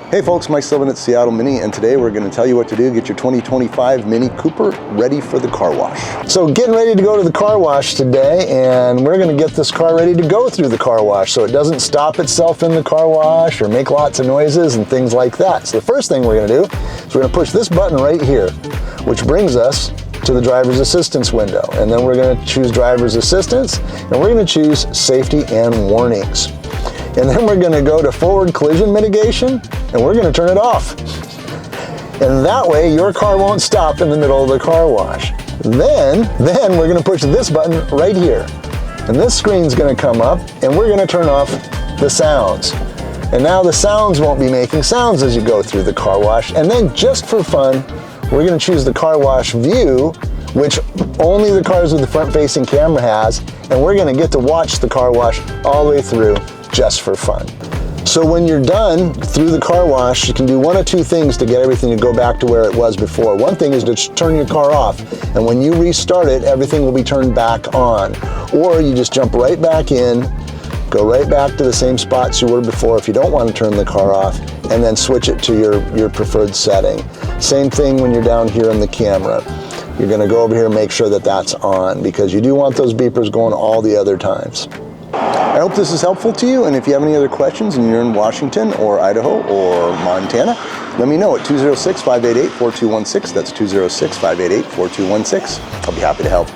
Hey folks, Mike Sullivan at Seattle Mini, and today we're going to tell you what to do to get your 2025 Mini Cooper ready for the car wash. So getting ready to go to the car wash today, and we're going to get this car ready to go through the car wash so it doesn't stop itself in the car wash or make lots of noises and things like that. So the first thing we're going to do is we're going to push this button right here, which brings us to the driver's assistance window. And then we're going to choose driver's assistance, and we're going to choose safety and warnings. And then we're going to go to forward collision mitigation, and we're going to turn it off. And that way your car won't stop in the middle of the car wash. Then we're going to push this button right here. And this screen's going to come up, and we're going to turn off the sounds. And now the sounds won't be making sounds as you go through the car wash. And then just for fun, we're going to choose the car wash view, which only the cars with the front-facing camera has, and we're going to get to watch the car wash all the way through just for fun. So when you're done through the car wash, you can do one of two things to get everything to go back to where it was before. One thing is to turn your car off, and when you restart it, everything will be turned back on. Or you just jump right back in, go right back to the same spots you were before if you don't want to turn the car off, and then switch it to your preferred setting. Same thing when you're down here in the camera. You're going to go over here and make sure that that's on, because you do want those beepers going all the other times. I hope this is helpful to you, and if you have any other questions and you're in Washington or Idaho or Montana, let me know at 206-588-4216. That's 206-588-4216. I'll be happy to help.